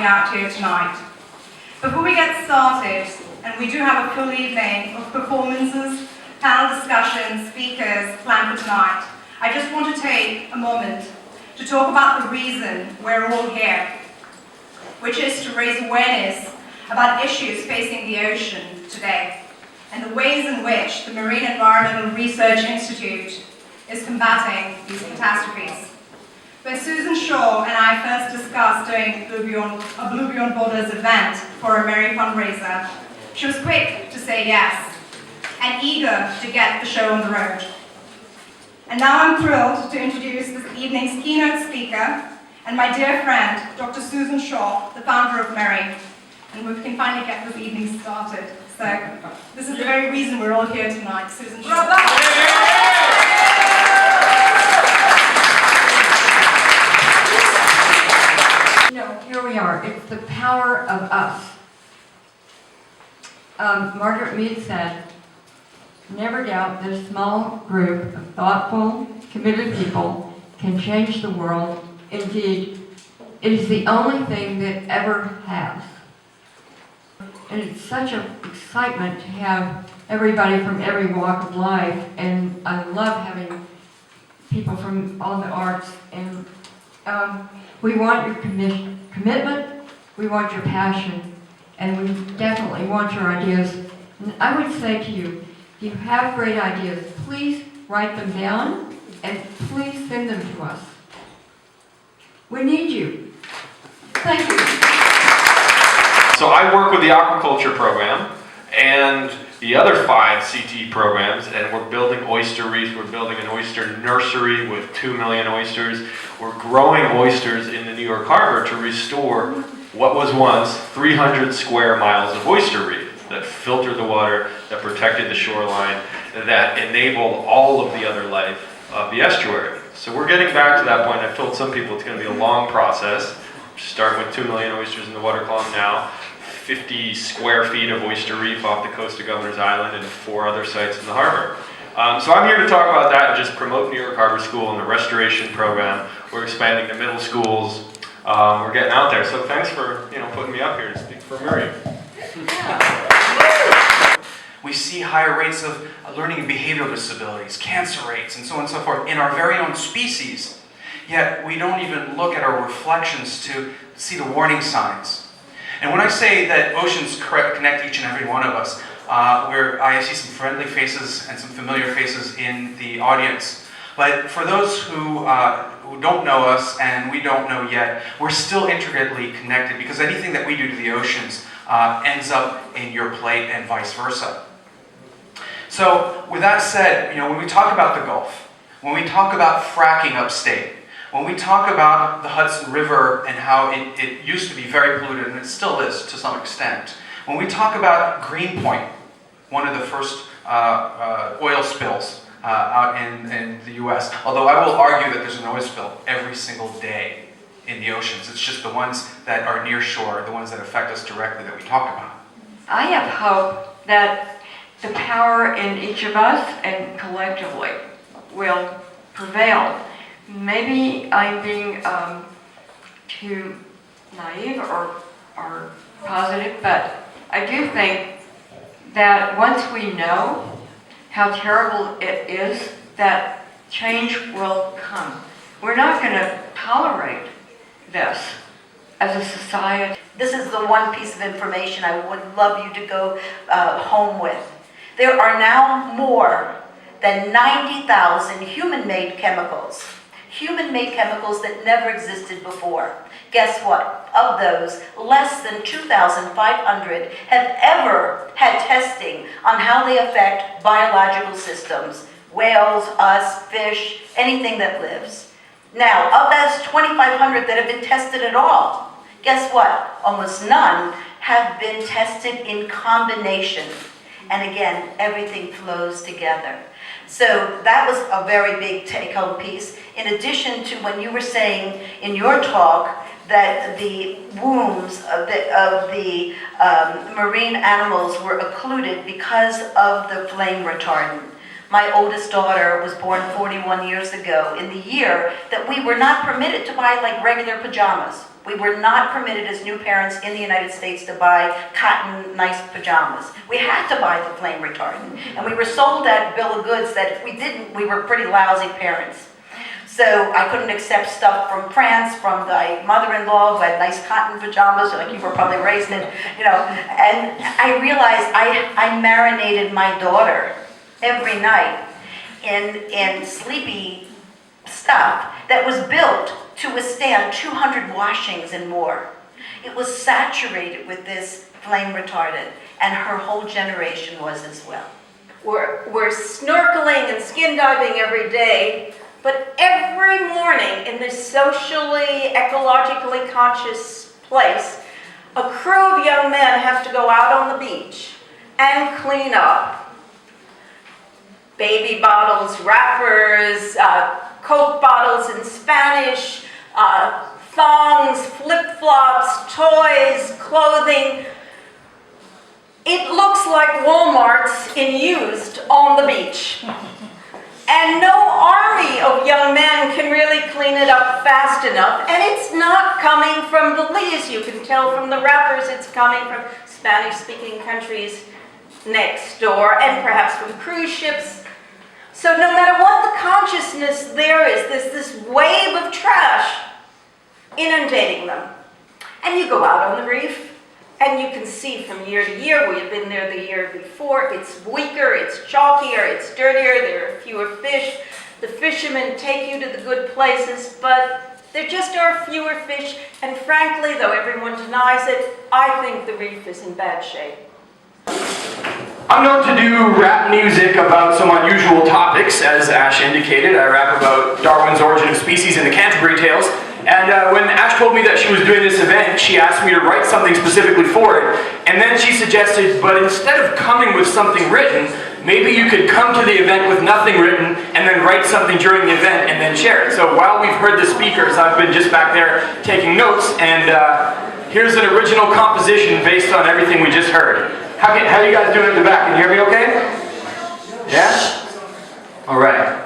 coming out here tonight. Before we get started, and we do have a full evening of performances, panel discussions, speakers planned for tonight, I just want to take a moment to talk about the reason we're all here, which is to raise awareness about issues facing the ocean today and the ways in which the Marine Environmental Research Institute is combating these catastrophes. When Susan Shaw and I first discussed doing a Blue Beyond Borders event for a Merry fundraiser, she was quick to say yes and eager to get the show on the road. And now I'm thrilled to introduce this evening's keynote speaker and my dear friend, Dr. Susan Shaw, the founder of Merry. And we can finally get this evening started. So this is the very reason we're all here tonight, Susan Shaw. Here we are. It's the power of us. Margaret Mead said, "Never doubt that a small group of thoughtful, committed people can change the world. Indeed, it is the only thing that ever has." And it's such an excitement to have everybody from every walk of life, and I love having people from all the arts. And we want your commitment, we want your passion, and we definitely want your ideas. And I would say to you, if you have great ideas, please write them down and please send them to us. We need you. Thank you. So I work with the aquaculture program and the other 5 CT programs, and we're building oyster reefs. We're building an oyster nursery with 2 million oysters. We're growing oysters in the New York Harbor to restore what was once 300 square miles of oyster reef that filtered the water, that protected the shoreline, that enabled all of the other life of the estuary. So we're getting back to that point. I've told some people it's going to be a long process. Starting with 2 million oysters in the water column now, 50 square feet of oyster reef off the coast of Governor's Island, and 4 other sites in the harbor. So I'm here to talk about that and just promote New York Harbor School and the restoration program. We're expanding to middle schools. We're getting out there. So thanks for putting me up here to speak for Murray. We see higher rates of learning and behavioral disabilities, cancer rates, and so on and so forth in our very own species. Yet we don't even look at our reflections to see the warning signs. And when I say that oceans connect each and every one of us, where I see some friendly faces and some familiar faces in the audience. But for those who don't know us and we don't know yet, we're still intricately connected, because anything that we do to the oceans ends up in your plate and vice versa. So with that said, when we talk about the Gulf, when we talk about fracking upstate, when we talk about the Hudson River and how it used to be very polluted, and it still is to some extent, when we talk about Greenpoint, one of the first oil spills out in the US, although I will argue that there's an oil spill every single day in the oceans. It's just the ones that are near shore, the ones that affect us directly, that we talk about. I have hope that the power in each of us and collectively will prevail. Maybe I'm being too naive or positive, but I do think that once we know how terrible it is, that change will come. We're not going to tolerate this as a society. This is the one piece of information I would love you to go home with. There are now more than 90,000 human-made chemicals. Human-made chemicals that never existed before. Guess what? Of those, less than 2,500 have ever had testing on how they affect biological systems. Whales, us, fish, anything that lives. Now, of those 2,500 that have been tested at all, guess what? Almost none have been tested in combination. And again, everything flows together. So that was a very big take-home piece. In addition to when you were saying in your talk that the wombs of the marine animals were occluded because of the flame retardant. My oldest daughter was born 41 years ago in the year that we were not permitted to buy like regular pajamas. We were not permitted as new parents in the United States to buy cotton, nice pajamas. We had to buy the flame retardant. And we were sold that bill of goods that if we didn't, we were pretty lousy parents. So I couldn't accept stuff from France, from my mother-in-law who had nice cotton pajamas, like you were probably raised in, you know. And I realized I marinated my daughter every night in sleepy stuff that was built to withstand 200 washings and more. It was saturated with this flame retardant, and her whole generation was as well. We're snorkeling and skin diving every day, but every morning in this socially, ecologically conscious place, a crew of young men have to go out on the beach and clean up baby bottles, wrappers, Coke bottles in Spanish, thongs, flip-flops, toys, clothing. It looks like Walmart's in used on the beach. And no army of young men can really clean it up fast enough. And it's not coming from Belize. You can tell from the wrappers it's coming from Spanish-speaking countries next door, and perhaps from cruise ships. So no matter what the consciousness there is, there's this wave of trash inundating them. And you go out on the reef, and you can see from year to year, we had been there the year before, it's weaker, it's chalkier, it's dirtier, there are fewer fish. The fishermen take you to the good places, but there just are fewer fish. And frankly, though everyone denies it, I think the reef is in bad shape. I'm known to do rap music about some unusual topics, as Ash indicated. I rap about Darwin's Origin of Species and the Canterbury Tales. And when Ash told me that she was doing this event, she asked me to write something specifically for it. And then she suggested, but instead of coming with something written, maybe you could come to the event with nothing written and then write something during the event and then share it. So while we've heard the speakers, I've been just back there taking notes, and here's an original composition based on everything we just heard. How are you guys doing in the back? Can you hear me okay? Yeah? All right.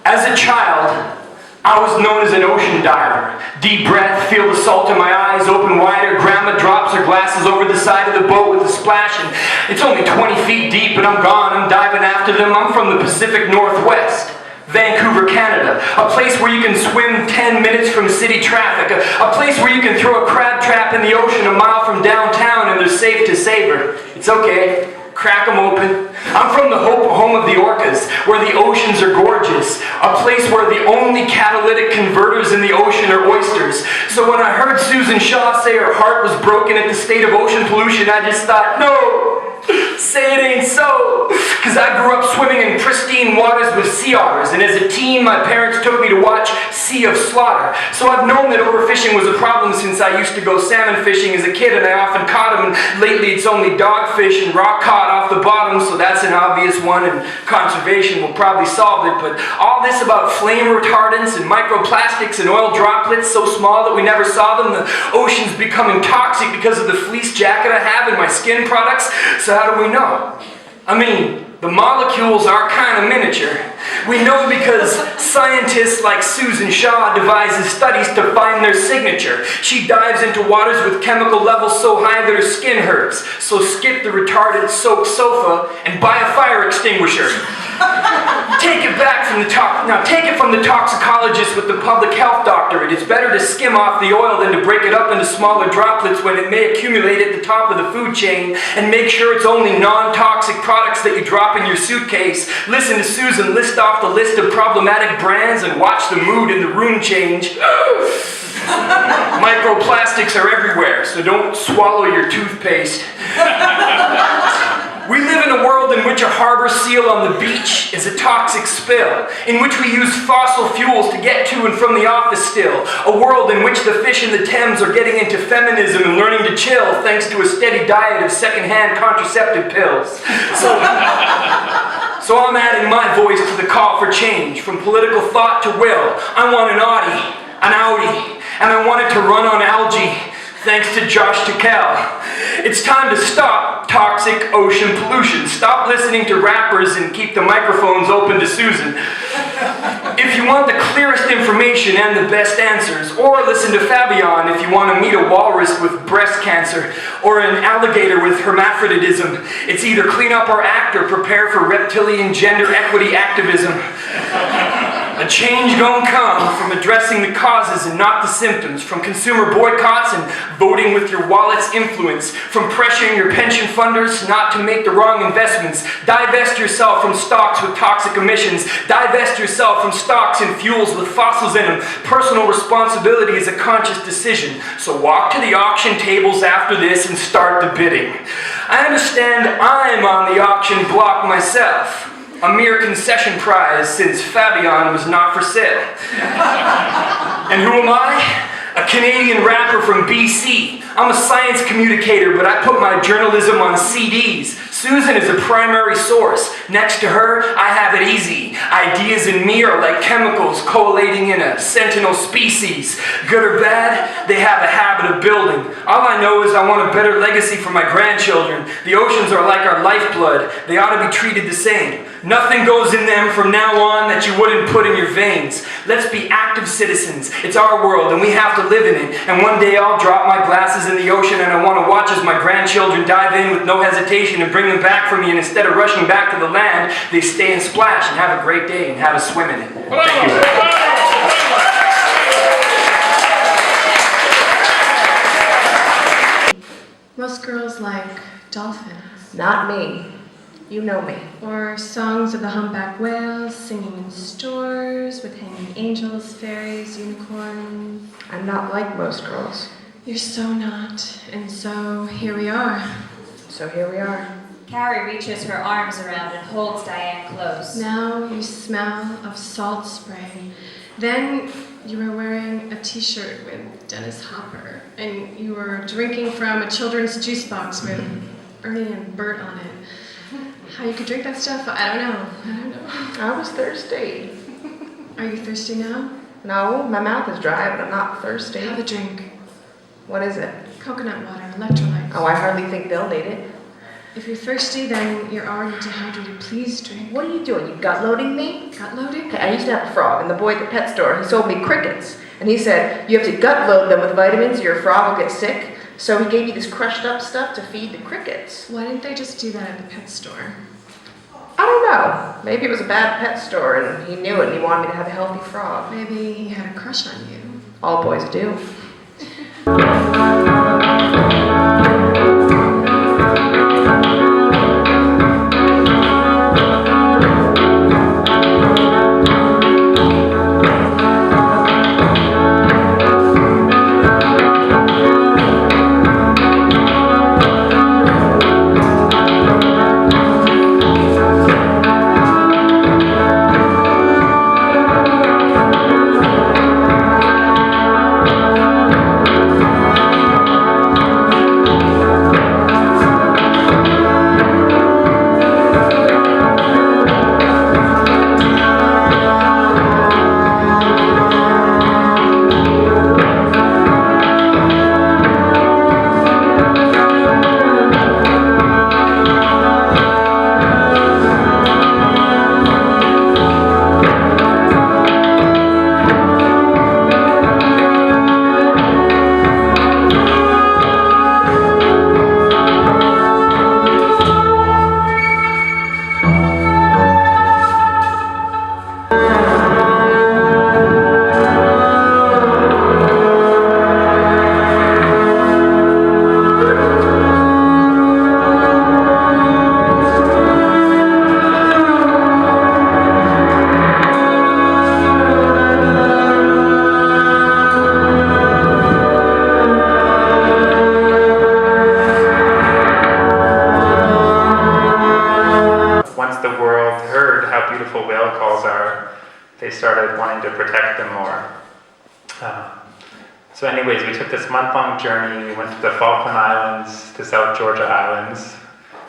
As a child, I was known as an ocean diver. Deep breath, feel the salt in my eyes, open wider. Grandma drops her glasses over the side of the boat with a splash, and it's only 20 feet deep, and I'm gone. I'm diving after them. I'm from the Pacific Northwest. Vancouver, Canada, a place where you can swim 10 minutes from city traffic, a place where you can throw a crab trap in the ocean a mile from downtown and they're safe to savor. It's okay. Crack them open. I'm from the home of the orcas, where the oceans are gorgeous, a place where the only catalytic converters in the ocean are oysters. So when I heard Susan Shaw say her heart was broken at the state of ocean pollution, I just thought, no, say it ain't so. Because I grew up swimming in pristine waters with sea otters, and as a teen, my parents took me to watch Sea of Slaughter. So I've known that overfishing was a problem since I used to go salmon fishing as a kid, and I often caught them, and lately it's only dogfish and rock cod off the bottom, so that's an obvious one, and conservation will probably solve it. But all this about flame retardants and microplastics and oil droplets so small that we never saw them, the ocean's becoming toxic because of the fleece jacket I have and my skin products. So how do we know? I mean, the molecules are kind of miniature. We know because scientists like Susan Shaw devises studies to find their signature. She dives into waters with chemical levels so high that her skin hurts. So skip the retardant-soaked sofa and buy a fire extinguisher. Take it from the toxicologist with the public health doctorate. It's better to skim off the oil than to break it up into smaller droplets when it may accumulate at the top of the food chain. And make sure it's only non-toxic products that you drop in your suitcase. Listen to Susan list off the list of problematic brands and watch the mood in the room change. Microplastics are everywhere, so don't swallow your toothpaste. We live in a world in which a harbor seal on the beach is a toxic spill, in which we use fossil fuels to get to and from the office still, a world in which the fish in the Thames are getting into feminism and learning to chill thanks to a steady diet of secondhand contraceptive pills. So I'm adding my voice to the call for change, from political thought to will. I want an Audi, and I want it to run on algae, thanks to Josh Tickell. It's time to stop toxic ocean pollution. Stop listening to rappers and keep the microphones open to Susan. If you want the clearest information and the best answers, or listen to Fabian if you want to meet a walrus with breast cancer, or an alligator with hermaphroditism, it's either clean up our act or prepare for reptilian gender equity activism. A change gon' come from addressing the causes and not the symptoms, from consumer boycotts and voting with your wallet's influence, from pressuring your pension funders not to make the wrong investments. Divest yourself from stocks with toxic emissions. Divest yourself from stocks and fuels with fossils in them. Personal responsibility is a conscious decision. So walk to the auction tables after this and start the bidding. I understand I'm on the auction block myself. A mere concession prize since Fabian was not for sale. And who am I? A Canadian rapper from BC. I'm a science communicator, but I put my journalism on CDs. Susan is a primary source. Next to her, I have it easy. Ideas in me are like chemicals collating in a sentinel species. Good or bad, they have a habit of building. All I know is I want a better legacy for my grandchildren. The oceans are like our lifeblood. They ought to be treated the same. Nothing goes in them from now on that you wouldn't put in your veins. Let's be active citizens. It's our world and we have to live in it. And one day I'll drop my glasses in the ocean and I want to watch as my grandchildren dive in with no hesitation and bring them back for me, and instead of rushing back to the land, they stay and splash and have a great day and have a swim in it. Thank you. Most girls like dolphins. Not me. You know me. Or songs of the humpback whales, singing in stores, with hanging angels, fairies, unicorns. I'm not like most girls. You're so not. And so here we are. So here we are. Carrie reaches her arms around and holds Diane close. Now you smell of salt spray. Then you were wearing a t-shirt with Dennis Hopper. And you were drinking from a children's juice box with Ernie and Bert on it. How you could drink that stuff, I don't know. I was thirsty. Are you thirsty now? No, my mouth is dry, but I'm not thirsty. Have a drink. What is it? Coconut water, electrolytes. Oh, I hardly think they'll need it. If you're thirsty, then you're already dehydrated. Please drink. What are you doing? You gut loading me? Gut loading? Hey, I used to have a frog, and the boy at the pet store, he sold me crickets. And he said, you have to gut load them with vitamins or your frog will get sick. So he gave me this crushed up stuff to feed the crickets. Why didn't they just do that at the pet store? I don't know. Maybe it was a bad pet store and he knew it and he wanted me to have a healthy frog. Maybe he had a crush on you. All boys do. they started wanting to protect them more. So anyways, we took this month-long journey. We went to the Falkland Islands, to South Georgia Islands.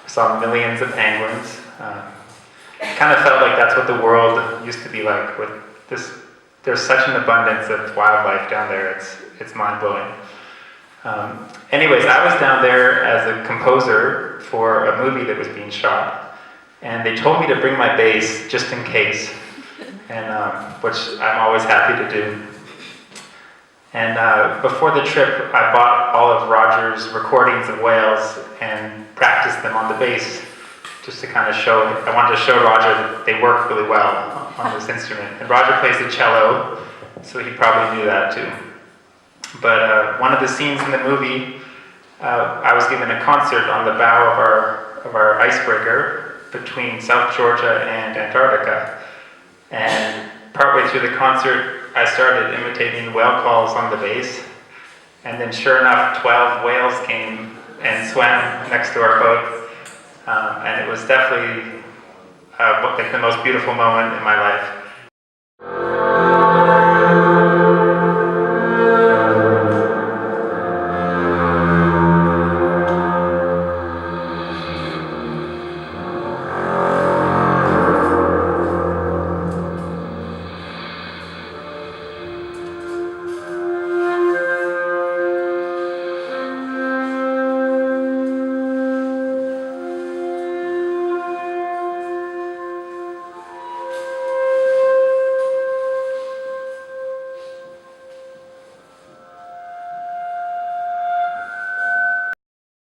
We saw millions of penguins. It kind of felt like that's what the world used to be like. With this, there's such an abundance of wildlife down there. It's mind-blowing. Anyways, I was down there as a composer for a movie that was being shot, and they told me to bring my bass just in case. and which I'm always happy to do. And before the trip, I bought all of Roger's recordings of whales and practiced them on the bass, just to kind of show, I wanted to show Roger that they work really well on this instrument. And Roger plays the cello, so he probably knew that too. But one of the scenes in the movie, I was given a concert on the bow of our icebreaker between South Georgia and Antarctica. And partway through the concert, I started imitating whale calls on the bass. And then sure enough, 12 whales came and swam next to our boat. And it was definitely like the most beautiful moment in my life.